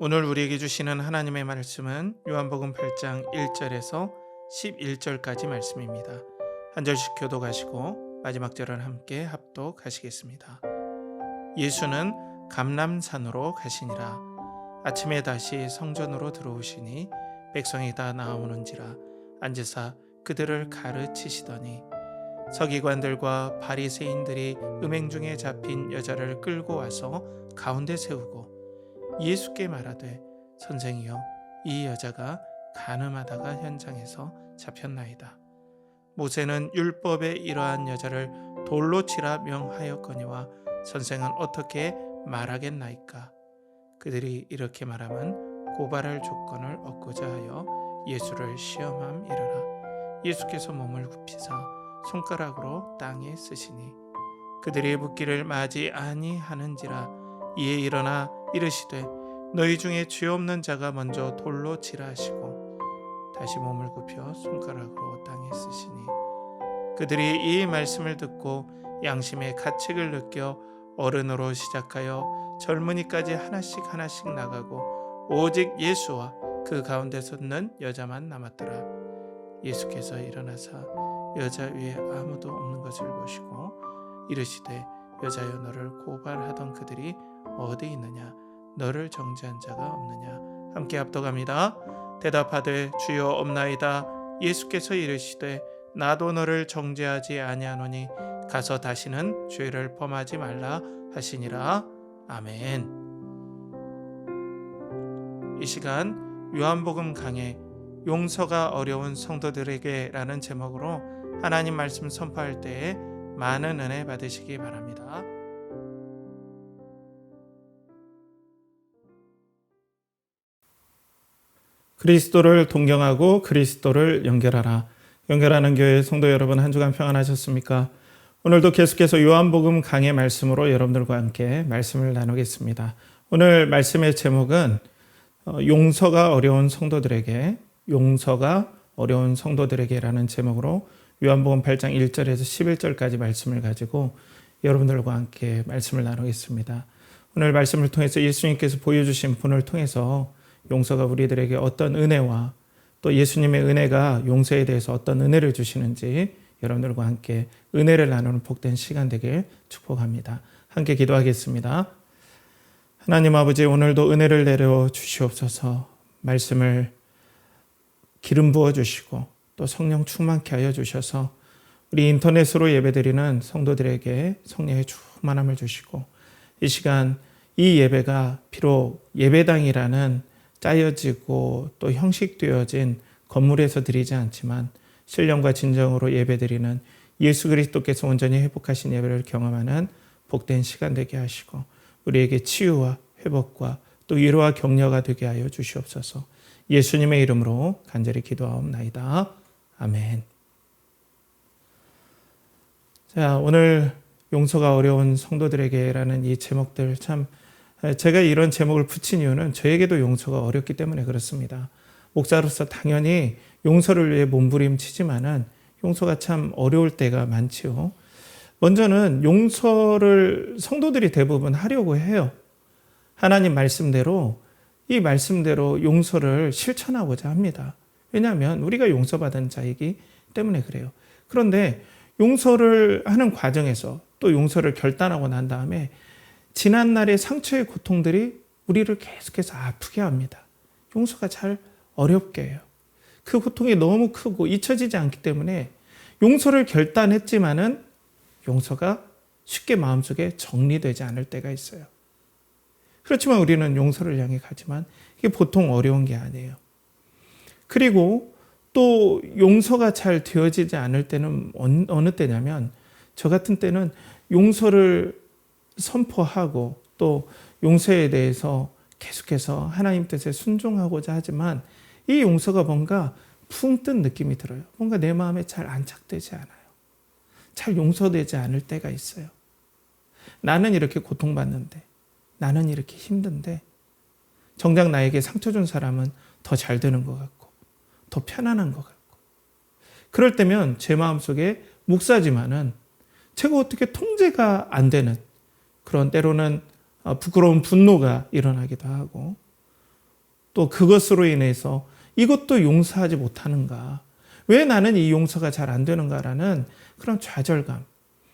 오늘 우리에게 주시는 하나님의 말씀은 요한복음 8장 1절에서 11절까지 말씀입니다. 한 절씩 교독하시고 마지막 절은 함께 합독하시겠습니다. 예수는 감람산으로 가시니라. 아침에 다시 성전으로 들어오시니 백성이 다 나오는지라 앉으사 그들을 가르치시더니 서기관들과 바리새인들이 음행 중에 잡힌 여자를 끌고 와서 가운데 세우고 예수께 말하되 선생이여 이 여자가 간음하다가 현장에서 잡혔나이다. 모세는 율법에 이러한 여자를 돌로 치라 명하였거니와 선생은 어떻게 말하겠나이까. 그들이 이렇게 말하면 고발할 조건을 얻고자 하여 예수를 시험함이러라. 예수께서 몸을 굽히사 손가락으로 땅에 쓰시니 그들이 묻기를 마지 아니하는지라. 이에 일어나 이르시되 너희 중에 죄 없는 자가 먼저 돌로 치라 하시고 다시 몸을 굽혀 손가락으로 땅에 쓰시니 그들이 이 말씀을 듣고 양심의 가책을 느껴 어른으로 시작하여 젊은이까지 하나씩 나가고 오직 예수와 그 가운데 섰는 여자만 남았더라. 예수께서 일어나사 여자 위에 아무도 없는 것을 보시고 이르시되 여자여 너를 고발하던 그들이 어디 있느냐? 너를 정죄한 자가 없느냐? 함께 합독합니다. 대답하되 주여 없나이다. 예수께서 이르시되 나도 너를 정죄하지 아니하노니 가서 다시는 죄를 범하지 말라 하시니라. 아멘. 이 시간 요한복음 강해 용서가 어려운 성도들에게라는 제목으로 하나님 말씀 선포할 때에 많은 은혜 받으시기 바랍니다. 그리스도를 동경하고 그리스도를 연결하라. 연결하는 교회 성도 여러분, 한 주간 평안하셨습니까? 오늘도 계속해서 요한복음 강의 말씀으로 여러분들과 함께 말씀을 나누겠습니다. 오늘 말씀의 제목은 용서가 어려운 성도들에게, 용서가 어려운 성도들에게라는 제목으로 요한복음 8장 1절에서 11절까지 말씀을 가지고 여러분들과 함께 말씀을 나누겠습니다. 오늘 말씀을 통해서 예수님께서 보여주신 분을 통해서 용서가 우리들에게 어떤 은혜와 또 예수님의 은혜가 용서에 대해서 어떤 은혜를 주시는지 여러분들과 함께 은혜를 나누는 복된 시간 되길 축복합니다. 함께 기도하겠습니다. 하나님 아버지, 오늘도 은혜를 내려 주시옵소서. 말씀을 기름 부어 주시고 또 성령 충만케 하여 주셔서 우리 인터넷으로 예배드리는 성도들에게 성령의 충만함을 주시고 이 시간 이 예배가 비록 예배당이라는 짜여지고 또 형식되어진 건물에서 드리지 않지만 신령과 진정으로 예배드리는 예수 그리스도께서 온전히 회복하신 예배를 경험하는 복된 시간 되게 하시고 우리에게 치유와 회복과 또 위로와 격려가 되게 하여 주시옵소서. 예수님의 이름으로 간절히 기도하옵나이다. 아멘. 자, 오늘 용서가 어려운 성도들에게라는 이 제목들, 참 제가 이런 제목을 붙인 이유는 저에게도 용서가 어렵기 때문에 그렇습니다. 목사로서 당연히 용서를 위해 몸부림치지만은 용서가 참 어려울 때가 많지요. 먼저는 용서를 성도들이 대부분 하려고 해요. 하나님 말씀대로, 이 말씀대로 용서를 실천하고자 합니다. 왜냐하면 우리가 용서받은 자이기 때문에 그래요. 그런데 용서를 하는 과정에서 또 용서를 결단하고 난 다음에 지난날의 상처의 고통들이 우리를 계속해서 아프게 합니다. 용서가 잘 어렵게 해요. 그 고통이 너무 크고 잊혀지지 않기 때문에 용서를 결단했지만은 용서가 쉽게 마음속에 정리되지 않을 때가 있어요. 그렇지만 우리는 용서를 향해 가지만 이게 보통 어려운 게 아니에요. 그리고 또 용서가 잘 되어지지 않을 때는 어느 때냐면 저 같은 때는 용서를 선포하고 또 용서에 대해서 계속해서 하나님 뜻에 순종하고자 하지만 이 용서가 뭔가 붕 뜬 느낌이 들어요. 뭔가 내 마음에 잘 안착되지 않아요. 잘 용서되지 않을 때가 있어요. 나는 이렇게 고통받는데, 나는 이렇게 힘든데 정작 나에게 상처 준 사람은 더 잘 되는 것 같고 더 편안한 것 같고 그럴 때면 제 마음속에 목사지만은 제가 어떻게 통제가 안 되는 그런 때로는 부끄러운 분노가 일어나기도 하고 또 그것으로 인해서 이것도 용서하지 못하는가? 왜 나는 이 용서가 잘 안 되는가라는 그런 좌절감.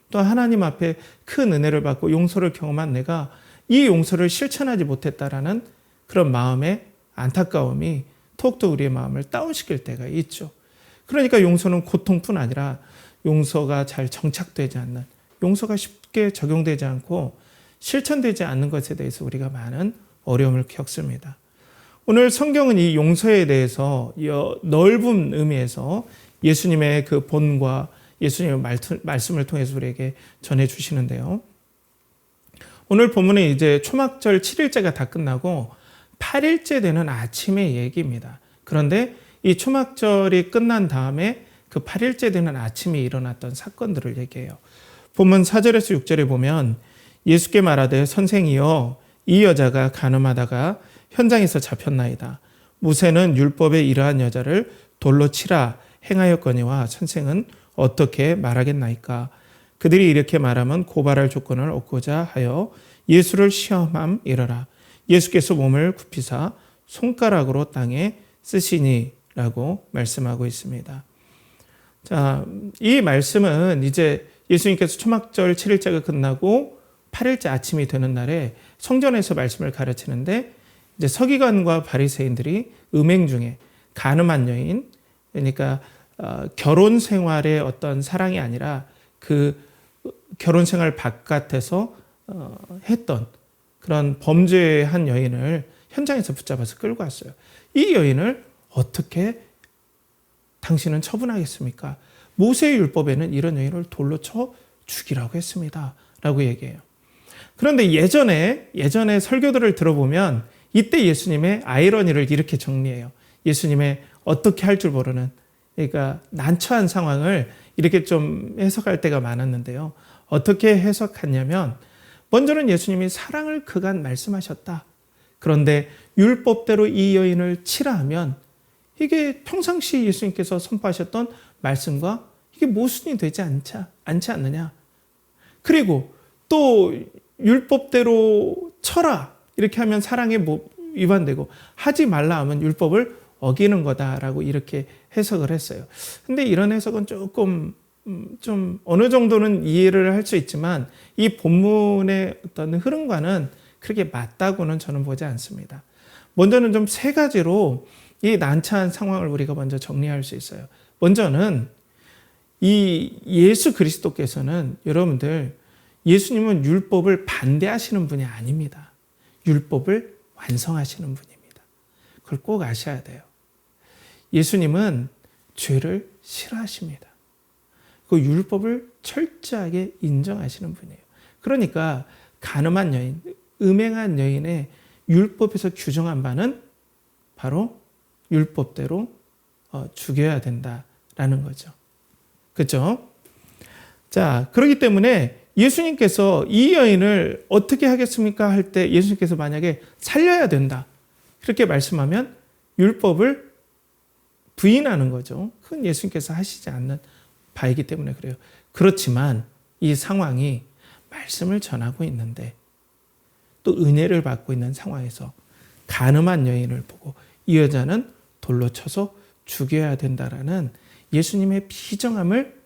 또 하나님 앞에 큰 은혜를 받고 용서를 경험한 내가 이 용서를 실천하지 못했다라는 그런 마음의 안타까움이 더욱더 우리의 마음을 다운시킬 때가 있죠. 그러니까 용서는 고통뿐 아니라 용서가 잘 정착되지 않는, 용서가 쉽게 적용되지 않고 실천되지 않는 것에 대해서 우리가 많은 어려움을 겪습니다. 오늘 성경은 이 용서에 대해서 넓은 의미에서 예수님의 그 본과 예수님의 말씀을 통해서 우리에게 전해주시는데요. 오늘 본문은 이제 초막절 7일째가 다 끝나고 8일째 되는 아침의 얘기입니다. 그런데 이 초막절이 끝난 다음에 그 8일째 되는 아침에 일어났던 사건들을 얘기해요. 본문 4절에서 6절에 보면 예수께 말하되 선생이여 이 여자가 간음하다가 현장에서 잡혔나이다. 모세는 율법에 이러한 여자를 돌로 치라 행하였거니와 선생은 어떻게 말하겠나이까. 그들이 이렇게 말하면 고발할 조건을 얻고자 하여 예수를 시험함 이러라. 예수께서 몸을 굽히사 손가락으로 땅에 쓰시니라고 말씀하고 있습니다. 자, 이 말씀은 이제 예수님께서 초막절 7일째가 끝나고 8일째 아침이 되는 날에 성전에서 말씀을 가르치는데 이제 서기관과 바리새인들이 음행 중에 간음한 여인, 그러니까 결혼 생활의 어떤 사랑이 아니라 그 결혼 생활 바깥에서 했던 그런 범죄의 한 여인을 현장에서 붙잡아서 끌고 왔어요. 이 여인을 어떻게 당신은 처분하겠습니까? 모세의 율법에는 이런 여인을 돌로 쳐 죽이라고 했습니다. 라고 얘기해요. 그런데 예전에 설교들을 들어보면 이때 예수님의 아이러니를 이렇게 정리해요. 예수님의 어떻게 할 줄 모르는, 그러니까 난처한 상황을 이렇게 좀 해석할 때가 많았는데요. 어떻게 해석하냐면 먼저는 예수님이 사랑을 그간 말씀하셨다. 그런데 율법대로 이 여인을 치라 하면 이게 평상시 예수님께서 선포하셨던 말씀과 이게 모순이 되지 않지 않느냐. 그리고 또 율법대로 쳐라 이렇게 하면 사랑에 위반되고 하지 말라 하면 율법을 어기는 거다라고 이렇게 해석을 했어요. 근데 이런 해석은 조금 좀 어느 정도는 이해를 할 수 있지만 이 본문의 어떤 흐름과는 그렇게 맞다고는 저는 보지 않습니다. 먼저는 좀 세 가지로 이 난처한 상황을 우리가 먼저 정리할 수 있어요. 먼저는 이 예수 그리스도께서는 여러분들 예수님은 율법을 반대하시는 분이 아닙니다. 율법을 완성하시는 분입니다. 그걸 꼭 아셔야 돼요. 예수님은 죄를 싫어하십니다. 그 율법을 철저하게 인정하시는 분이에요. 그러니까 간음한 여인, 음행한 여인의 율법에서 규정한 바는 바로 율법대로 죽여야 된다라는 거죠. 그렇죠? 자, 그렇기 때문에 예수님께서 이 여인을 어떻게 하겠습니까? 할 때 예수님께서 만약에 살려야 된다. 그렇게 말씀하면 율법을 부인하는 거죠. 그건 예수님께서 하시지 않는 바이기 때문에 그래요. 그렇지만 이 상황이 말씀을 전하고 있는데 또 은혜를 받고 있는 상황에서 간음한 여인을 보고 이 여자는 돌로 쳐서 죽여야 된다라는 예수님의 비정함을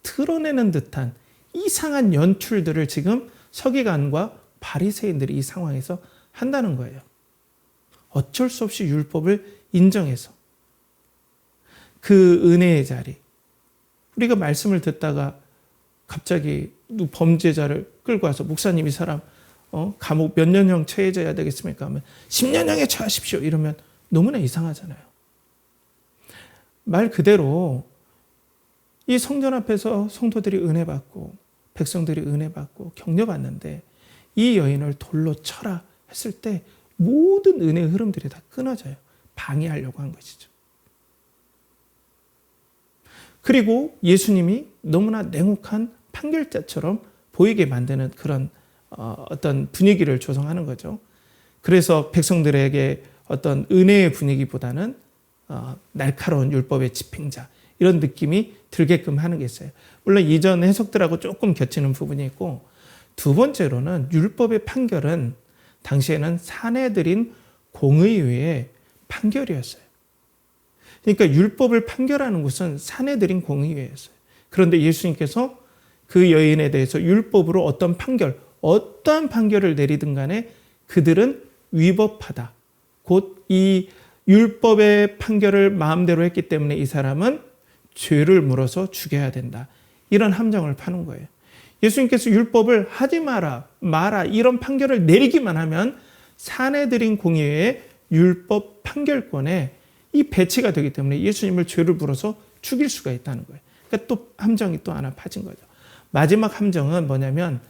드러내는 듯한 이상한 연출들을 지금 서기관과 바리새인들이 이 상황에서 한다는 거예요. 어쩔 수 없이 율법을 인정해서 그 은혜의 자리, 우리가 말씀을 듣다가 갑자기 범죄자를 끌고 와서 목사님 이 사람 감옥 몇 년형 처해져야 되겠습니까? 하면 10년형에 처하십시오. 이러면 너무나 이상하잖아요. 말 그대로 이 성전 앞에서 성도들이 은혜 받고 백성들이 은혜 받고 격려받는데 이 여인을 돌로 쳐라 했을 때 모든 은혜의 흐름들이 다 끊어져요. 방해하려고 한 것이죠. 그리고 예수님이 너무나 냉혹한 판결자처럼 보이게 만드는 그런 어떤 분위기를 조성하는 거죠. 그래서 백성들에게 어떤 은혜의 분위기보다는 날카로운 율법의 집행자 이런 느낌이 들게끔 하는 게 있어요. 물론 이전 해석들하고 조금 겹치는 부분이 있고 두 번째로는 율법의 판결은 당시에는 사내들인 공의회에 판결이었어요. 그러니까 율법을 판결하는 곳은 사내들인 공의회였어요. 그런데 예수님께서 그 여인에 대해서 율법으로 어떠한 판결을 내리든 간에 그들은 위법하다. 곧 이 율법의 판결을 마음대로 했기 때문에 이 사람은 죄를 물어서 죽여야 된다. 이런 함정을 파는 거예요. 예수님께서 율법을 하지 마라 이런 판결을 내리기만 하면 사내들인 공의회의 율법 판결권에 이 배치가 되기 때문에 예수님을 죄를 물어서 죽일 수가 있다는 거예요. 그러니까 또 함정이 또 하나 파진 거죠. 마지막 함정은 뭐냐면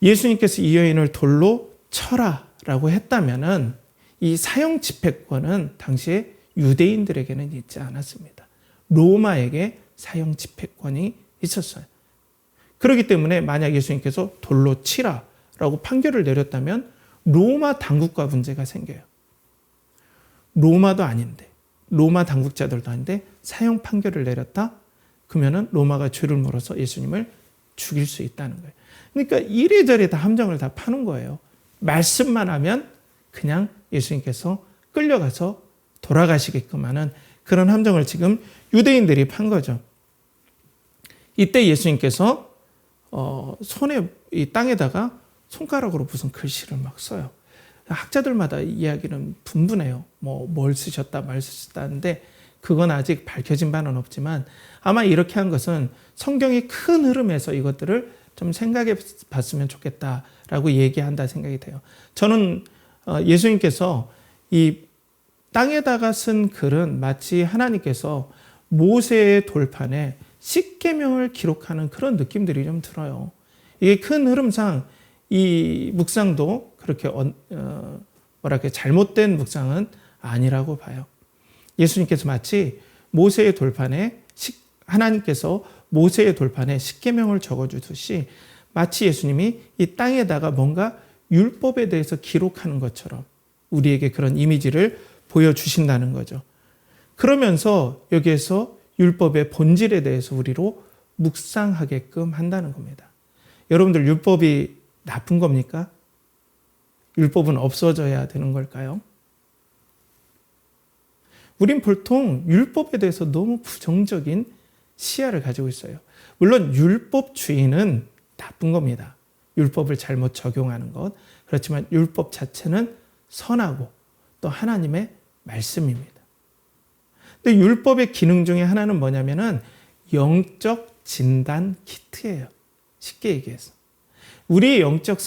예수님께서 이 여인을 돌로 쳐라라고 했다면은 이 사형 집행권은 당시에 유대인들에게는 있지 않았습니다. 로마에게 사형 집행권이 있었어요. 그렇기 때문에 만약 예수님께서 돌로 치라라고 판결을 내렸다면 로마 당국과 문제가 생겨요. 로마도 아닌데, 로마 당국자들도 아닌데 사형 판결을 내렸다? 그러면은 로마가 죄를 물어서 예수님을 죽일 수 있다는 거예요. 그러니까 이래저래 다 함정을 다 파는 거예요. 말씀만 하면 그냥 예수님께서 끌려가서 돌아가시게끔 하는 그런 함정을 지금 유대인들이 판 거죠. 이때 예수님께서 손에 이 땅에다가 손가락으로 무슨 글씨를 막 써요. 학자들마다 이야기는 분분해요. 뭘 쓰셨다 말 쓰셨다 하는데 그건 아직 밝혀진 바는 없지만 아마 이렇게 한 것은 성경의 큰 흐름에서 이것들을 좀 생각해 봤으면 좋겠다라고 얘기한다 생각이 돼요. 저는 예수님께서 이 땅에다가 쓴 글은 마치 하나님께서 모세의 돌판에 십계명을 기록하는 그런 느낌들이 좀 들어요. 이게 큰 흐름상 이 묵상도 그렇게 잘못된 묵상은 아니라고 봐요. 예수님께서 마치 모세의 돌판에 하나님께서 모세의 돌판에 십계명을 적어주듯이 마치 예수님이 이 땅에다가 뭔가 율법에 대해서 기록하는 것처럼 우리에게 그런 이미지를 보여주신다는 거죠. 그러면서 여기에서 율법의 본질에 대해서 우리로 묵상하게끔 한다는 겁니다. 여러분들 율법이 나쁜 겁니까? 율법은 없어져야 되는 걸까요? 우린 보통 율법에 대해서 너무 부정적인 시야를 가지고 있어요. 물론 율법주의는 나쁜 겁니다. 율법을 잘못 적용하는 것. 그렇지만 율법 자체는 선하고 또 하나님의 말씀입니다. 근데 율법의 기능 중에 하나는 뭐냐면은 영적 진단 키트예요. 쉽게 얘기해서. 우리의 영적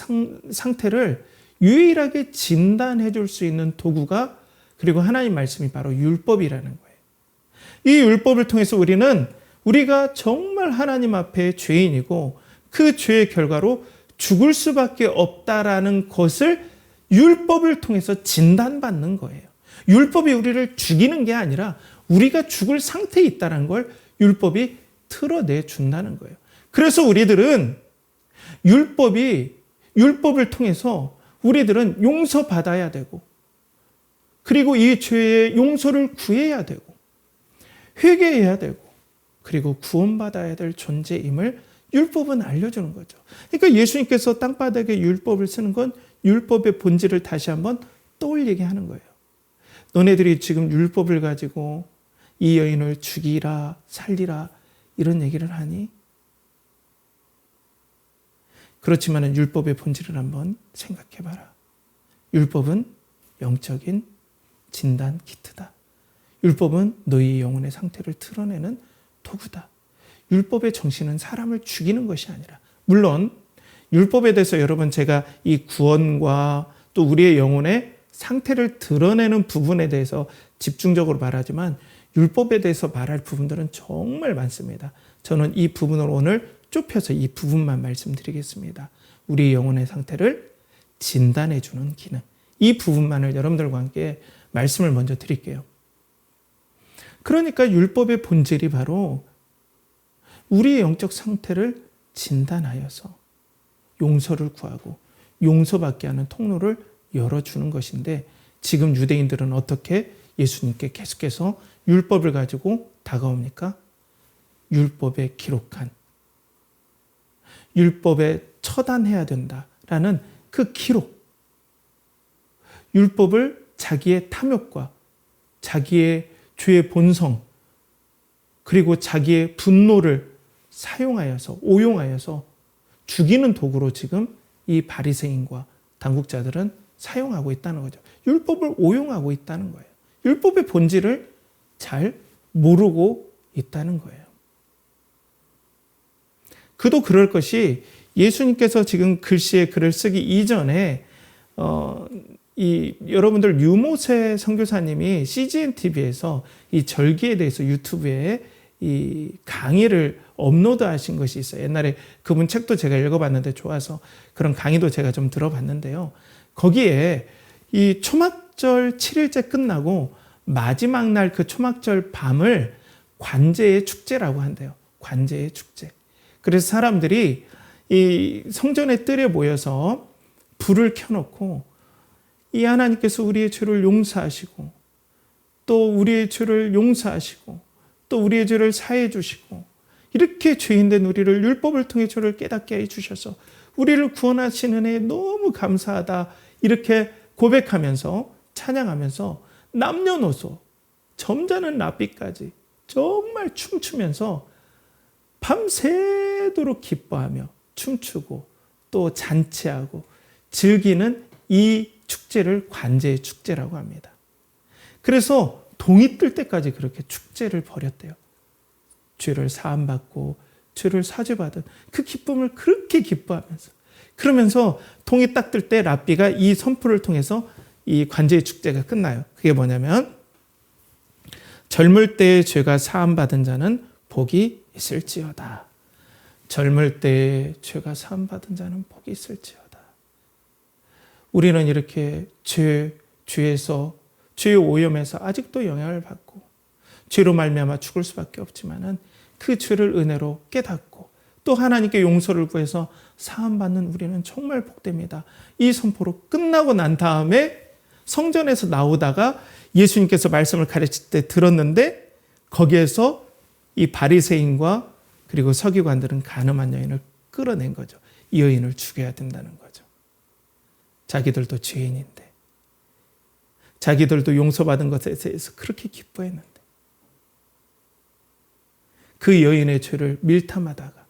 상태를 유일하게 진단해 줄 수 있는 도구가 그리고 하나님 말씀이 바로 율법이라는 거예요. 이 율법을 통해서 우리가 정말 하나님 앞에 죄인이고 그 죄의 결과로 죽을 수밖에 없다라는 것을 율법을 통해서 진단받는 거예요. 율법이 우리를 죽이는 게 아니라 우리가 죽을 상태에 있다는 걸 율법이 틀어내 준다는 거예요. 그래서 우리들은 율법을 통해서 우리들은 용서받아야 되고 그리고 이 죄의 용서를 구해야 되고 회개해야 되고 그리고 구원받아야 될 존재임을 율법은 알려주는 거죠. 그러니까 예수님께서 땅바닥에 율법을 쓰는 건 율법의 본질을 다시 한번 떠올리게 하는 거예요. 너네들이 지금 율법을 가지고 이 여인을 죽이라 살리라 이런 얘기를 하니? 그렇지만 율법의 본질을 한번 생각해봐라. 율법은 영적인 진단 키트다. 율법은 너희 영혼의 상태를 드러내는 도구다. 율법의 정신은 사람을 죽이는 것이 아니라 물론 율법에 대해서 여러분 제가 이 구원과 또 우리의 영혼의 상태를 드러내는 부분에 대해서 집중적으로 말하지만 율법에 대해서 말할 부분들은 정말 많습니다. 저는 이 부분을 오늘 좁혀서 이 부분만 말씀드리겠습니다. 우리 영혼의 상태를 진단해주는 기능. 이 부분만을 여러분들과 함께 말씀을 먼저 드릴게요. 그러니까 율법의 본질이 바로 우리의 영적 상태를 진단하여서 용서를 구하고 용서받게 하는 통로를 열어주는 것인데 지금 유대인들은 어떻게 예수님께 계속해서 율법을 가지고 다가옵니까? 율법에 기록한 율법에 처단해야 된다라는 그 기록 율법을 자기의 탐욕과 자기의 죄의 본성 그리고 자기의 분노를 사용하여서 오용하여서 죽이는 도구로 지금 이 바리새인과 당국자들은 사용하고 있다는 거죠. 율법을 오용하고 있다는 거예요. 율법의 본질을 잘 모르고 있다는 거예요. 그도 그럴 것이 예수님께서 지금 글씨에 글을 쓰기 이전에 여러분들 유모세 선교사님이 CGN TV에서 이 절기에 대해서 유튜브에 이 강의를 업로드하신 것이 있어요. 옛날에 그분 책도 제가 읽어봤는데 좋아서 그런 강의도 제가 좀 들어봤는데요. 거기에 이 초막절 7일째 끝나고 마지막 날 그 초막절 밤을 관제의 축제라고 한대요. 관제의 축제. 그래서 사람들이 이 성전의 뜰에 모여서 불을 켜놓고 이 하나님께서 우리의 죄를 용서하시고 또 우리의 죄를 용서하시고 또 우리의 죄를 사해 주시고 이렇게 죄인된 우리를 율법을 통해 죄를 깨닫게 해 주셔서 우리를 구원하신 은혜에 너무 감사하다 이렇게 고백하면서 찬양하면서 남녀노소 점잖은 랍비까지 정말 춤추면서 밤새도록 기뻐하며 춤추고 또 잔치하고 즐기는 이 축제를 관제의 축제라고 합니다. 그래서 동이 뜰 때까지 그렇게 축제를 벌였대요. 죄를 사함받고 죄를 사죄받은 그 기쁨을 그렇게 기뻐하면서 그러면서 동이 딱 뜰 때 랍비가 이 선포를 통해서 이 관제의 축제가 끝나요. 그게 뭐냐면 젊을 때의 죄가 사함받은 자는 복이 있을지어다. 젊을 때의 죄가 사함받은 자는 복이 있을지어다. 우리는 이렇게 죄에서 죄의 오염에서 아직도 영향을 받고 죄로 말미암아 죽을 수밖에 없지만은 그 죄를 은혜로 깨닫고 또 하나님께 용서를 구해서 사함받는 우리는 정말 복됩니다. 이 선포로 끝나고 난 다음에 성전에서 나오다가 예수님께서 말씀을 가르칠 때 들었는데 거기에서 이 바리새인과 그리고 서기관들은 간음한 여인을 끌어낸 거죠. 이 여인을 죽여야 된다는 거죠. 자기들도 죄인인데 자기들도 용서받은 것에 대해서 그렇게 기뻐했는데 그 여인의 죄를 밀탐하다가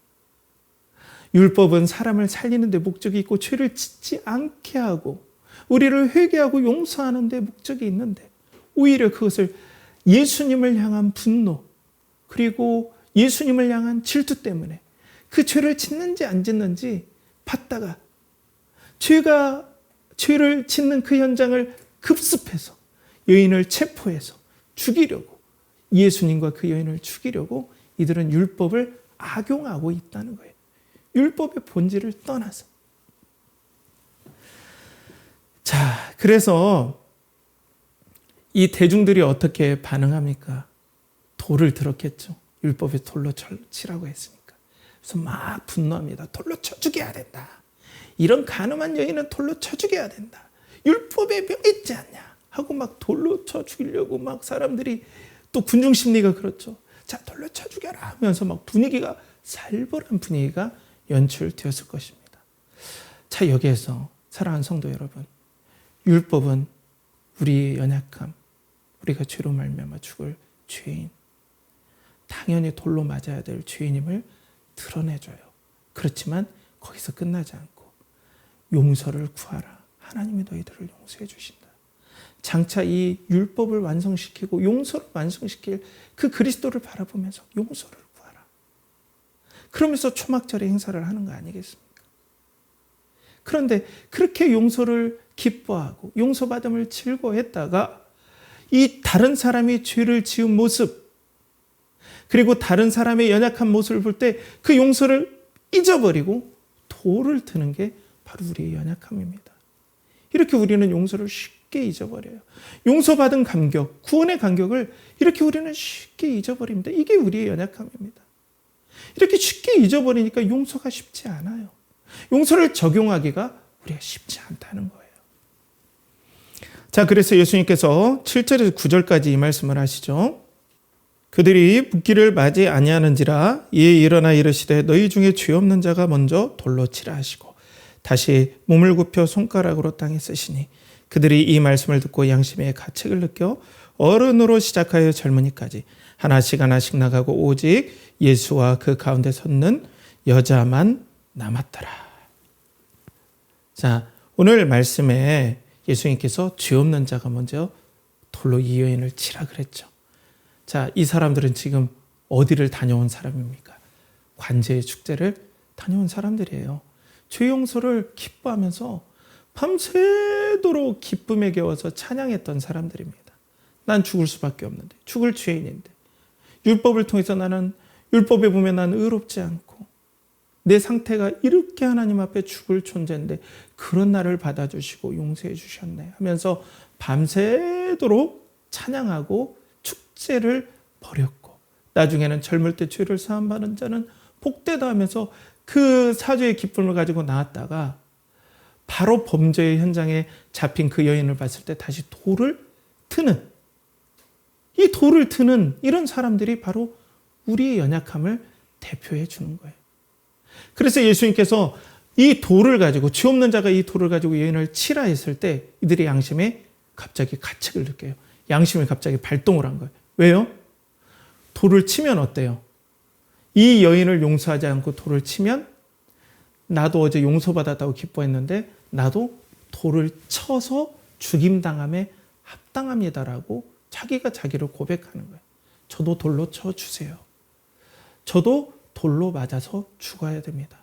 율법은 사람을 살리는 데 목적이 있고 죄를 짓지 않게 하고 우리를 회개하고 용서하는 데 목적이 있는데 오히려 그것을 예수님을 향한 분노 그리고 예수님을 향한 질투 때문에 그 죄를 짓는지 안 짓는지 봤다가 죄를 짓는 그 현장을 급습해서 여인을 체포해서 죽이려고 예수님과 그 여인을 죽이려고 이들은 율법을 악용하고 있다는 거예요. 율법의 본질을 떠나서. 자, 그래서 이 대중들이 어떻게 반응합니까? 돌을 들었겠죠. 율법에 돌로 치라고 했으니까. 그래서 막 분노합니다. 돌로 쳐 죽여야 된다. 이런 간음한 여인은 돌로 쳐 죽여야 된다. 율법에 명 있지 않냐 하고 막 돌로 쳐 죽이려고 막 사람들이 또 군중 심리가 그렇죠. 자, 돌로 쳐 죽여라 하면서 막 분위기가 살벌한 분위기가 연출되었을 것입니다. 자, 여기에서 사랑하는 성도 여러분, 율법은 우리의 연약함, 우리가 죄로 말미암아 죽을 죄인, 당연히 돌로 맞아야 될 죄인임을 드러내줘요. 그렇지만 거기서 끝나지 않고 용서를 구하라. 하나님이 너희들을 용서해 주신다. 장차 이 율법을 완성시키고 용서를 완성시킬 그 그리스도를 바라보면서 용서를 구하라. 그러면서 초막절의 행사를 하는 거 아니겠습니까? 그런데 그렇게 용서를 기뻐하고 용서받음을 즐거워했다가 이 다른 사람이 죄를 지은 모습 그리고 다른 사람의 연약한 모습을 볼 때 그 용서를 잊어버리고 돌을 드는 게 바로 우리의 연약함입니다. 이렇게 우리는 용서를 쉽게 잊어버려요. 용서받은 감격, 구원의 감격을 이렇게 우리는 쉽게 잊어버립니다. 이게 우리의 연약함입니다. 이렇게 쉽게 잊어버리니까 용서가 쉽지 않아요. 용서를 적용하기가 우리가 쉽지 않다는 거예요. 자, 그래서 예수님께서 7절에서 9절까지 이 말씀을 하시죠. 그들이 묻기를 맞이 아니하는지라 이에 일어나 이르시되 너희 중에 죄 없는 자가 먼저 돌로 치라 하시고 다시 몸을 굽혀 손가락으로 땅에 쓰시니 그들이 이 말씀을 듣고 양심의 가책을 느껴 어른으로 시작하여 젊은이까지 하나씩 하나씩 나가고 오직 예수와 그 가운데 섰는 여자만 남았더라. 자, 오늘 말씀에 예수님께서 죄 없는 자가 먼저 돌로 이 여인을 치라 그랬죠. 자, 이 사람들은 지금 어디를 다녀온 사람입니까? 관제의 축제를 다녀온 사람들이에요. 죄 용서를 기뻐하면서 밤새도록 기쁨에 겨워서 찬양했던 사람들입니다. 난 죽을 수밖에 없는데, 죽을 죄인인데, 율법을 통해서 나는 율법에 보면 난 의롭지 않고 내 상태가 이렇게 하나님 앞에 죽을 존재인데 그런 나를 받아주시고 용서해 주셨네 하면서 밤새도록 찬양하고 축제를 벌였고, 나중에는 젊을 때 죄를 사함받은 자는 복되다 하면서 그 사죄의 기쁨을 가지고 나왔다가 바로 범죄의 현장에 잡힌 그 여인을 봤을 때 다시 돌을 트는, 이 돌을 트는 이런 사람들이 바로 우리의 연약함을 대표해 주는 거예요. 그래서 예수님께서 이 돌을 가지고, 죄 없는 자가 이 돌을 가지고 여인을 치라 했을 때 이들의 양심에 갑자기 가책을 느껴요. 양심이 갑자기 발동을 한 거예요. 왜요? 돌을 치면 어때요? 이 여인을 용서하지 않고 돌을 치면 나도 어제 용서받았다고 기뻐했는데 나도 돌을 쳐서 죽임당함에 합당합니다라고 자기가 자기를 고백하는 거예요. 저도 돌로 쳐주세요. 저도 돌로 맞아서 죽어야 됩니다.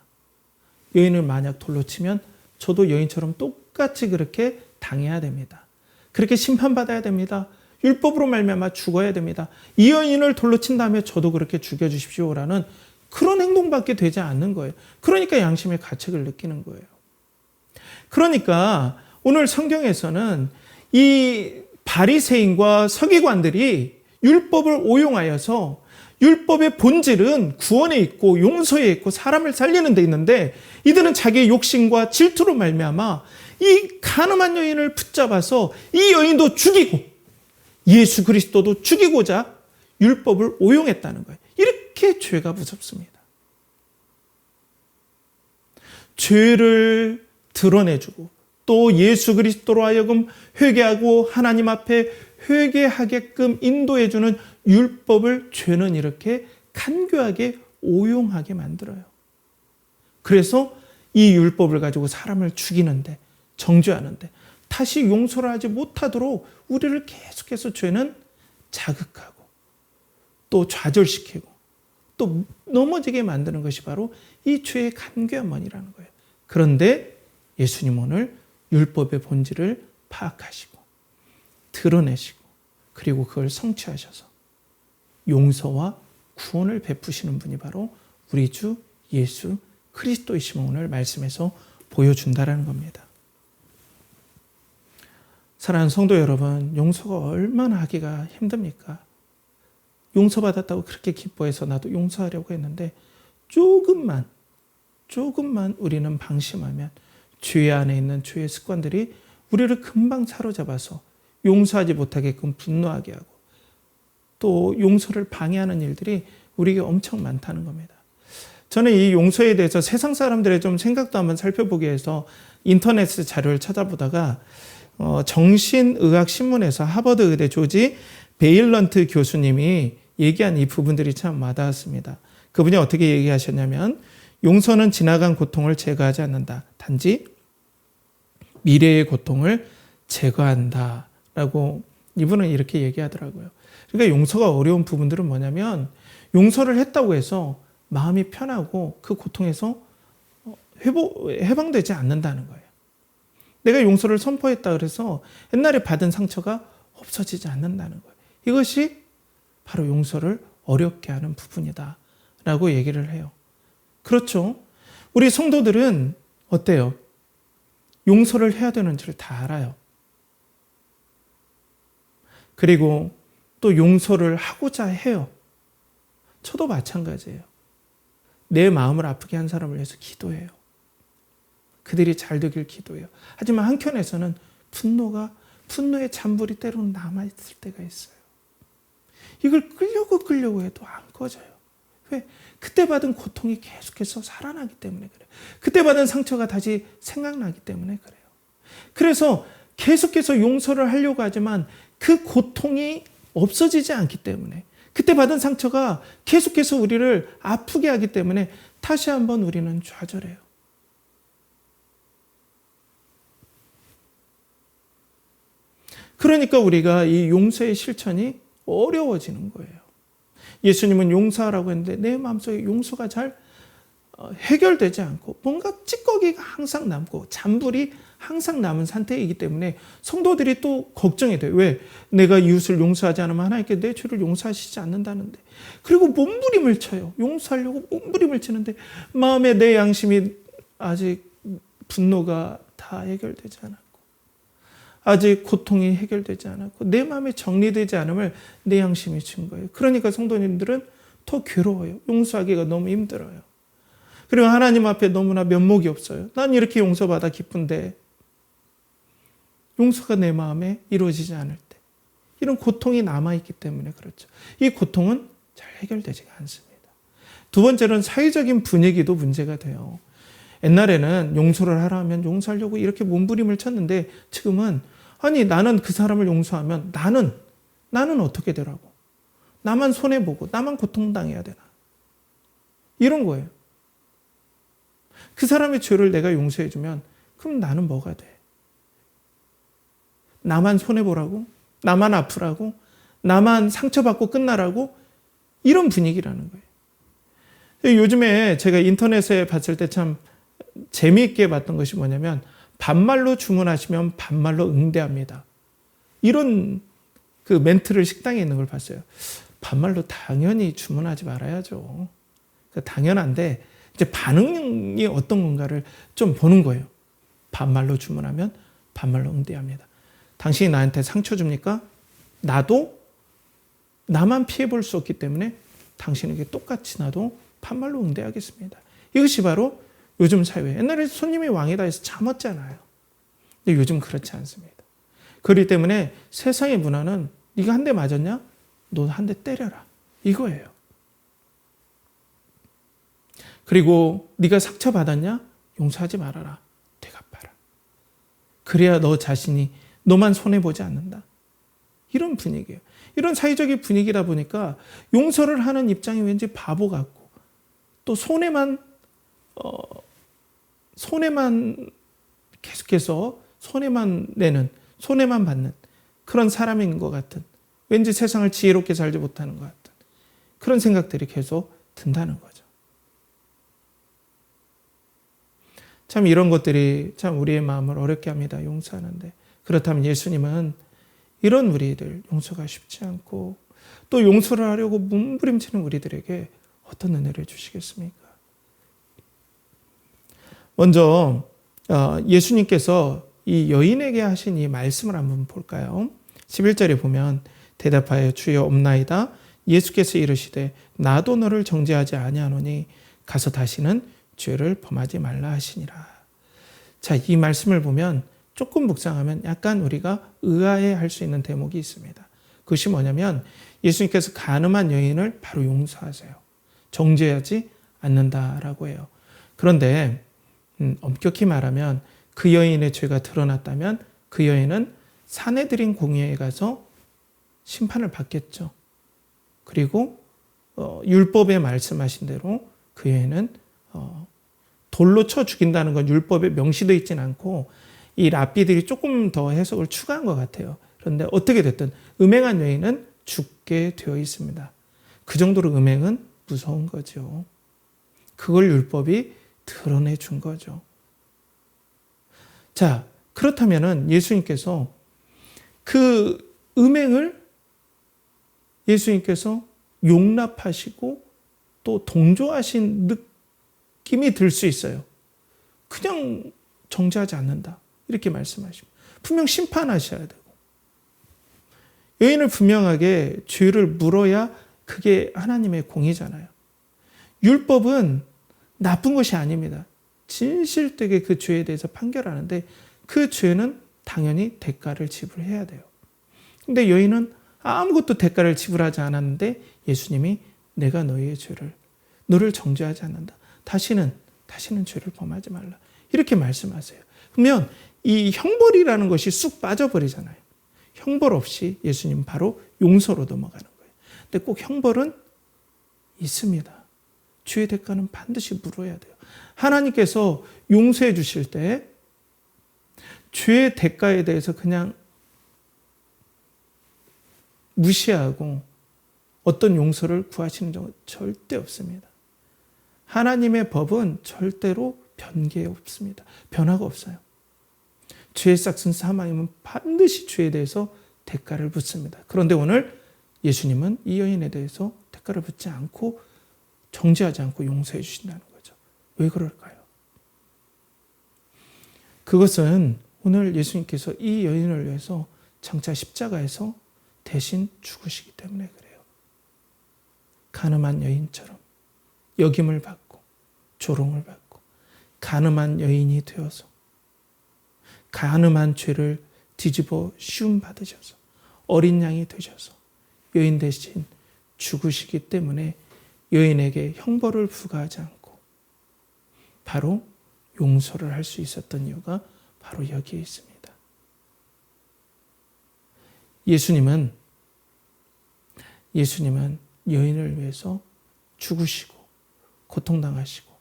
여인을 만약 돌로 치면 저도 여인처럼 똑같이 그렇게 당해야 됩니다. 그렇게 심판받아야 됩니다. 율법으로 말미암아 죽어야 됩니다. 이 여인을 돌로 친 다음에 저도 그렇게 죽여주십시오라는 그런 행동밖에 되지 않는 거예요. 그러니까 양심의 가책을 느끼는 거예요. 그러니까 오늘 성경에서는 이 바리새인과 서기관들이 율법을 오용하여서, 율법의 본질은 구원에 있고 용서에 있고 사람을 살리는 데 있는데 이들은 자기의 욕심과 질투로 말미암아 이 가늠한 여인을 붙잡아서 이 여인도 죽이고 예수 그리스도도 죽이고자 율법을 오용했다는 거예요. 이렇게 죄가 무섭습니다. 죄를 드러내주고 또 예수 그리스도로 하여금 회개하고 하나님 앞에 회개하게끔 인도해주는 율법을 죄는 이렇게 간교하게 오용하게 만들어요. 그래서 이 율법을 가지고 사람을 죽이는데, 정죄하는데 다시 용서를 하지 못하도록 우리를 계속해서 죄는 자극하고 또 좌절시키고 또 넘어지게 만드는 것이 바로 이 죄의 간교함이라는 거예요. 그런데 예수님 오늘 율법의 본질을 파악하시고 드러내시고 그리고 그걸 성취하셔서 용서와 구원을 베푸시는 분이 바로 우리 주 예수 그리스도이심을 오늘 말씀에서 보여준다라는 겁니다. 사랑하는 성도 여러분, 용서가 얼마나 하기가 힘듭니까? 용서받았다고 그렇게 기뻐해서 나도 용서하려고 했는데 조금만 우리는 방심하면 죄 안에 있는 죄의 습관들이 우리를 금방 사로잡아서 용서하지 못하게끔 분노하게 하고 또 용서를 방해하는 일들이 우리에게 엄청 많다는 겁니다. 저는 이 용서에 대해서 세상 사람들의 좀 생각도 한번 살펴보기 위해서 인터넷 자료를 찾아보다가 정신의학 신문에서 하버드 의대 조지 베일런트 교수님이 얘기한 이 부분들이 참 와닿았습니다. 그분이 어떻게 얘기하셨냐면, 용서는 지나간 고통을 제거하지 않는다. 단지 미래의 고통을 제거한다라고 이분은 이렇게 얘기하더라고요. 그러니까 용서가 어려운 부분들은 뭐냐면, 용서를 했다고 해서 마음이 편하고 그 고통에서 해방되지 않는다는 거예요. 내가 용서를 선포했다 그래서 옛날에 받은 상처가 없어지지 않는다는 거예요. 이것이 바로 용서를 어렵게 하는 부분이다 라고 얘기를 해요. 그렇죠. 우리 성도들은 어때요? 용서를 해야 되는지를 다 알아요. 그리고 또 용서를 하고자 해요. 저도 마찬가지예요. 내 마음을 아프게 한 사람을 위해서 기도해요. 그들이 잘 되길 기도해요. 하지만 한켠에서는 분노의 잔불이 때로는 남아있을 때가 있어요. 이걸 끌려고 해도 안 꺼져요. 왜? 그때 받은 고통이 계속해서 살아나기 때문에 그래요. 그때 받은 상처가 다시 생각나기 때문에 그래요. 그래서 계속해서 용서를 하려고 하지만 그 고통이 없어지지 않기 때문에, 그때 받은 상처가 계속해서 우리를 아프게 하기 때문에 다시 한번 우리는 좌절해요. 그러니까 우리가 이 용서의 실천이 어려워지는 거예요. 예수님은 용서하라고 했는데 내 마음속에 용서가 잘 해결되지 않고 뭔가 찌꺼기가 항상 남고 잔불이 항상 남은 상태이기 때문에 성도들이 또 걱정이 돼요. 왜? 내가 이웃을 용서하지 않으면 하나님께 내 죄를 용서하시지 않는다는데. 그리고 몸부림을 쳐요. 용서하려고 몸부림을 치는데 마음에 내 양심이 아직 분노가 다 해결되지 않았고, 아직 고통이 해결되지 않았고, 내 마음에 정리되지 않음을 내 양심이 친 거예요. 그러니까 성도님들은 더 괴로워요. 용서하기가 너무 힘들어요. 그리고 하나님 앞에 너무나 면목이 없어요. 난 이렇게 용서받아 기쁜데 용서가 내 마음에 이루어지지 않을 때 이런 고통이 남아있기 때문에 그렇죠. 이 고통은 잘 해결되지가 않습니다. 두 번째는 사회적인 분위기도 문제가 돼요. 옛날에는 용서를 하라면 용서하려고 이렇게 몸부림을 쳤는데 지금은 아니 나는 그 사람을 용서하면 나는 어떻게 되라고? 나만 손해보고 나만 고통당해야 되나? 이런 거예요. 그 사람의 죄를 내가 용서해주면 그럼 나는 뭐가 돼? 나만 손해보라고? 나만 아프라고? 나만 상처받고 끝나라고? 이런 분위기라는 거예요. 요즘에 제가 인터넷에 봤을 때 참 재미있게 봤던 것이 뭐냐면 반말로 주문하시면 반말로 응대합니다. 이런 그 멘트를 식당에 있는 걸 봤어요. 반말로 당연히 주문하지 말아야죠. 당연한데 이제 반응이 어떤 건가를 좀 보는 거예요. 반말로 주문하면 반말로 응대합니다. 당신이 나한테 상처 줍니까? 나도 나만 피해 볼 수 없기 때문에 당신에게 똑같이 나도 반말로 응대하겠습니다. 이것이 바로 요즘 사회. 옛날에 손님이 왕이다 해서 참았잖아요. 근데 요즘 그렇지 않습니다. 그렇기 때문에 세상의 문화는 네가 한 대 맞았냐? 너 한 대 때려라. 이거예요. 그리고 네가 상처받았냐? 용서하지 말아라. 되갚아라. 그래야 너 자신이 너만 손해보지 않는다. 이런 분위기예요. 이런 사회적인 분위기다 보니까 용서를 하는 입장이 왠지 바보 같고 또 손해만 계속해서 손해만 내는, 손해만 받는 그런 사람인 것 같은, 왠지 세상을 지혜롭게 살지 못하는 것 같은 그런 생각들이 계속 든다는 거죠. 참 이런 것들이 참 우리의 마음을 어렵게 합니다. 용서하는데. 그렇다면 예수님은 이런 우리들 용서가 쉽지 않고 또 용서를 하려고 몸부림치는 우리들에게 어떤 은혜를 주시겠습니까? 먼저 예수님께서 이 여인에게 하신 이 말씀을 한번 볼까요? 11절에 보면 대답하여 주여 없나이다. 예수께서 이르시되 나도 너를 정죄하지 아니하노니 가서 다시는 죄를 범하지 말라 하시니라. 자, 이 말씀을 보면 조금 묵상하면 약간 우리가 의아해할 수 있는 대목이 있습니다. 그것이 뭐냐면 예수님께서 간음한 여인을 바로 용서하세요. 정죄하지 않는다라고 해요. 그런데 엄격히 말하면 그 여인의 죄가 드러났다면 그 여인은 사내들인 공회에 가서 심판을 받겠죠. 그리고 율법에 말씀하신 대로 그 여인은 돌로 쳐 죽인다는 건 율법에 명시되어 있지는 않고 이 랍비들이 조금 더 해석을 추가한 것 같아요. 그런데 어떻게 됐든 음행한 여인은 죽게 되어 있습니다. 그 정도로 음행은 무서운 거죠. 그걸 율법이 드러내 준 거죠. 자, 그렇다면은 예수님께서 그 음행을 예수님께서 용납하시고 또 동조하신 느낌이 들 수 있어요. 그냥 정죄하지 않는다. 이렇게 말씀하시고 분명 심판하셔야 되고 여인을 분명하게 죄를 물어야 그게 하나님의 공의잖아요. 율법은 나쁜 것이 아닙니다. 진실되게 그 죄에 대해서 판결하는데 그 죄는 당연히 대가를 지불해야 돼요. 근데 여인은 아무것도 대가를 지불하지 않았는데 예수님이 내가 너를 정죄하지 않는다. 다시는 죄를 범하지 말라. 이렇게 말씀하세요. 그러면 이 형벌이라는 것이 쑥 빠져버리잖아요. 형벌 없이 예수님 바로 용서로 넘어가는 거예요. 근데 꼭 형벌은 있습니다. 죄의 대가는 반드시 물어야 돼요. 하나님께서 용서해 주실 때 죄의 대가에 대해서 그냥 무시하고 어떤 용서를 구하시는 적은 절대 없습니다. 하나님의 법은 절대로 변개 없습니다. 변화가 없어요. 죄의 싹슨 사망이면 반드시 죄에 대해서 대가를 묻습니다. 그런데 오늘 예수님은 이 여인에 대해서 대가를 묻지 않고 정죄하지 않고 용서해 주신다는 거죠. 왜 그럴까요? 그것은 오늘 예수님께서 이 여인을 위해서 장차 십자가에서 대신 죽으시기 때문에 그래요. 가늠한 여인처럼 여김을 받고 조롱을 받고 가늠한 여인이 되어서 가늠한 죄를 뒤집어 씌움 받으셔서 어린 양이 되셔서 여인 대신 죽으시기 때문에 여인에게 형벌을 부과하지 않고 바로 용서를 할 수 있었던 이유가 바로 여기에 있습니다. 예수님은 여인을 위해서 죽으시고 고통당하시고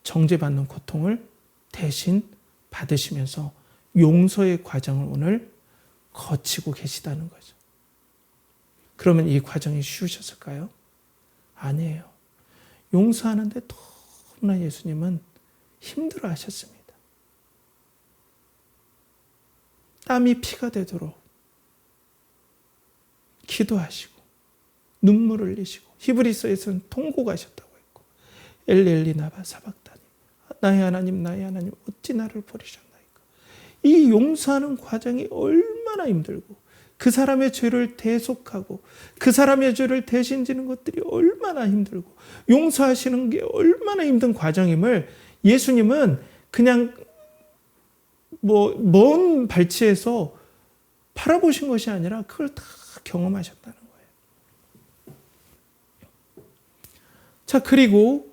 정죄받는 고통을 대신 받으시면서 용서의 과정을 오늘 거치고 계시다는 거죠. 그러면 이 과정이 쉬우셨을까요? 아니에요. 용서하는데 너무나 예수님은 힘들어 하셨습니다. 땀이 피가 되도록 기도하시고 눈물을 흘리시고 히브리서에서는 통곡하셨다고 했고 엘리 나바 사박다니 나의 하나님 어찌 나를 버리셨나이까. 이 용서하는 과정이 얼마나 힘들고 그 사람의 죄를 대속하고 그 사람의 죄를 대신 지는 것들이 얼마나 힘들고 용서하시는 게 얼마나 힘든 과정임을 예수님은 그냥 먼 발치에서 바라보신 것이 아니라 그걸 다 경험하셨다는 거예요. 자, 그리고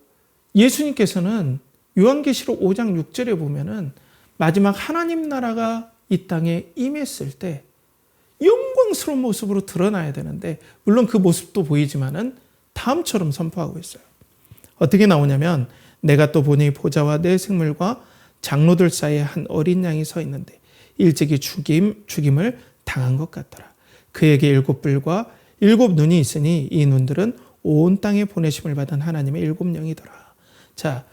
예수님께서는 요한계시록 5장 6절에 보면은 마지막 하나님 나라가 이 땅에 임했을 때 영광스러운 모습으로 드러나야 되는데 물론 그 모습도 보이지만은 다음처럼 선포하고 있어요. 어떻게 나오냐면 내가 또 보니 보좌와 내 생물과 장로들 사이에 한 어린 양이 서 있는데 일찍이 죽임을 당한 것 같더라. 그에게 7뿔과 7눈이 있으니 이 눈들은 온 땅에 보내심을 받은 하나님의 7영이더라. 자,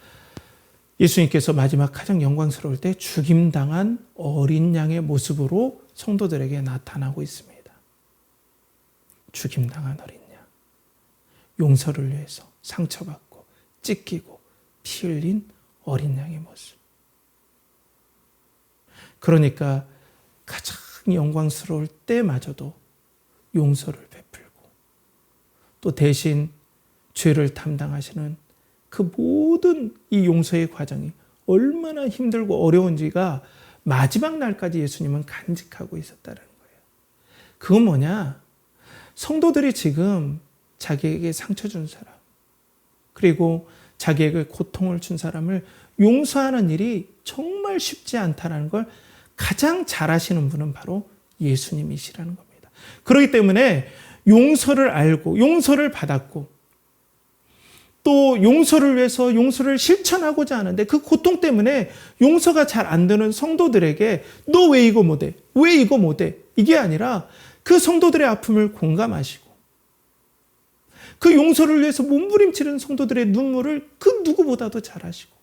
예수님께서 마지막 가장 영광스러울 때 죽임당한 어린 양의 모습으로 성도들에게 나타나고 있습니다. 죽임당한 어린 양. 용서를 위해서 상처받고 찢기고 피 흘린 어린 양의 모습. 그러니까 가장 영광스러울 때마저도 용서를 베풀고 또 대신 죄를 담당하시는 그 모든 이 용서의 과정이 얼마나 힘들고 어려운지가 마지막 날까지 예수님은 간직하고 있었다는 거예요. 그건 뭐냐? 성도들이 지금 자기에게 상처 준 사람, 그리고 자기에게 고통을 준 사람을 용서하는 일이 정말 쉽지 않다는 걸 가장 잘 아시는 분은 바로 예수님이시라는 겁니다. 그렇기 때문에 용서를 알고 용서를 받았고 또 용서를 위해서 용서를 실천하고자 하는데 그 고통 때문에 용서가 잘 안 되는 성도들에게 너 왜 이거 못해? 왜 이거 못해? 이게 아니라 그 성도들의 아픔을 공감하시고 그 용서를 위해서 몸부림치는 성도들의 눈물을 그 누구보다도 잘 아시고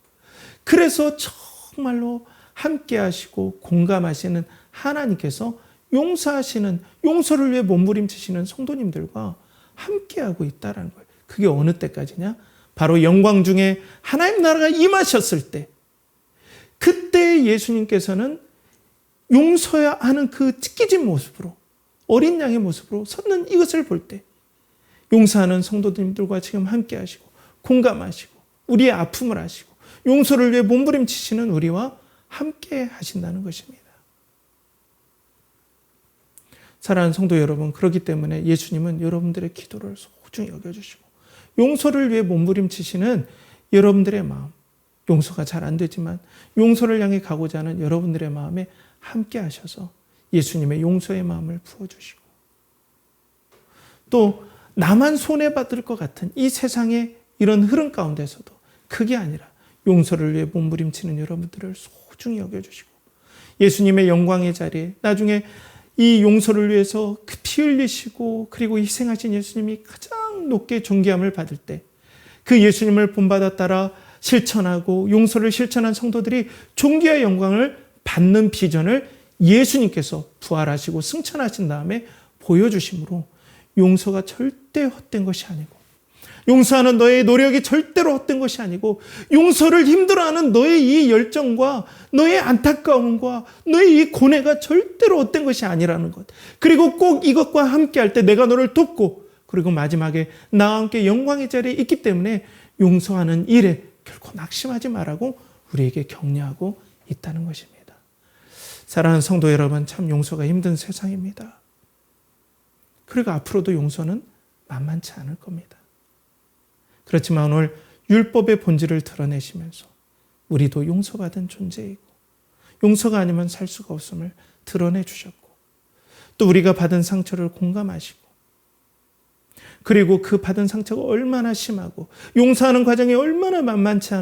그래서 정말로 함께 하시고 공감하시는 하나님께서 용서하시는 용서를 위해 몸부림치시는 성도님들과 함께하고 있다는 거예요. 그게 어느 때까지냐? 바로 영광 중에 하나님 나라가 임하셨을 때 그때 예수님께서는 용서해야 하는 그 찢기진 모습으로 어린 양의 모습으로 섰는 이것을 볼 때 용서하는 성도님들과 지금 함께 하시고 공감하시고 우리의 아픔을 아시고 용서를 위해 몸부림치시는 우리와 함께 하신다는 것입니다. 사랑하는 성도 여러분, 그렇기 때문에 예수님은 여러분들의 기도를 소중히 여겨주시고 용서를 위해 몸부림치시는 여러분들의 마음, 용서가 잘 안 되지만 용서를 향해 가고자 하는 여러분들의 마음에 함께 하셔서 예수님의 용서의 마음을 부어주시고, 또 나만 손해받을 것 같은 이 세상의 이런 흐름 가운데서도 그게 아니라 용서를 위해 몸부림치는 여러분들을 소중히 여겨주시고, 예수님의 영광의 자리에 나중에 이 용서를 위해서 피 흘리시고 그리고 희생하신 예수님이 가장 높게 존귀함을 받을 때, 그 예수님을 본받아 따라 실천하고 용서를 실천한 성도들이 존귀와 영광을 받는 비전을 예수님께서 부활하시고 승천하신 다음에 보여주심으로 용서가 절대 헛된 것이 아니고, 용서하는 너의 노력이 절대로 헛된 것이 아니고, 용서를 힘들어하는 너의 이 열정과 너의 안타까움과 너의 이 고뇌가 절대로 헛된 것이 아니라는 것, 그리고 꼭 이것과 함께 할 때 내가 너를 돕고 그리고 마지막에 나와 함께 영광의 자리에 있기 때문에 용서하는 일에 결코 낙심하지 말라고 우리에게 격려하고 있다는 것입니다. 사랑하는 성도 여러분, 참 용서가 힘든 세상입니다. 그리고 앞으로도 용서는 만만치 않을 겁니다. 그렇지만 오늘 율법의 본질을 드러내시면서 우리도 용서받은 존재이고 용서가 아니면 살 수가 없음을 드러내 주셨고, 또 우리가 받은 상처를 공감하시고, 그리고 그 받은 상처가 얼마나 심하고 용서하는 과정이 얼마나 만만치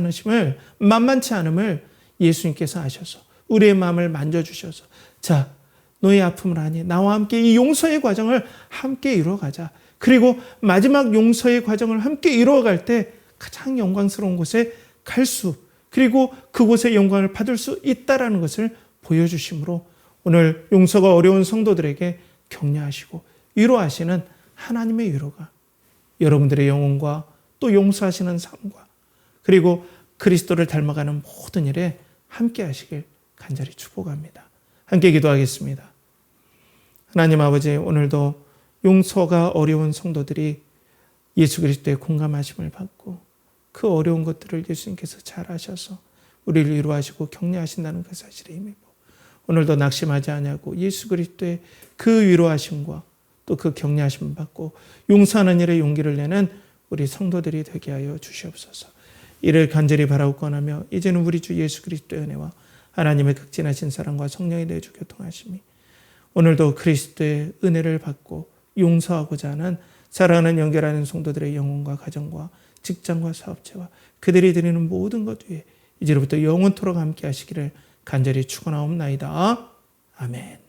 않음을 예수님께서 아셔서 우리의 마음을 만져주셔서, 자, 너의 아픔을 아니 나와 함께 이 용서의 과정을 함께 이루어가자. 그리고 마지막 용서의 과정을 함께 이루어갈 때 가장 영광스러운 곳에 갈 수, 그리고 그곳의 영광을 받을 수 있다라는 것을 보여주심으로 오늘 용서가 어려운 성도들에게 격려하시고 위로하시는 하나님의 위로가 여러분들의 영혼과 또 용서하시는 삶과 그리고 그리스도를 닮아가는 모든 일에 함께 하시길 간절히 축복합니다. 함께 기도하겠습니다. 하나님 아버지, 오늘도 용서가 어려운 성도들이 예수 그리스도의 공감하심을 받고 그 어려운 것들을 예수님께서 잘 아셔서 우리를 위로하시고 격려하신다는 그 사실에 힘입어 오늘도 낙심하지 아니하고 예수 그리스도의 그 위로하심과 또 그 격려하심을 받고 용서하는 일에 용기를 내는 우리 성도들이 되게 하여 주시옵소서. 이를 간절히 바라고 권하며 이제는 우리 주 예수 그리스도의 은혜와 하나님의 극진하신 사랑과 성령의 내주 교통하심이 오늘도 그리스도의 은혜를 받고 용서하고자 하는 사랑하는 연결하는 성도들의 영혼과 가정과 직장과 사업체와 그들이 드리는 모든 것 위에 이제로부터 영원토록 함께 하시기를 간절히 축원하옵나이다. 아멘.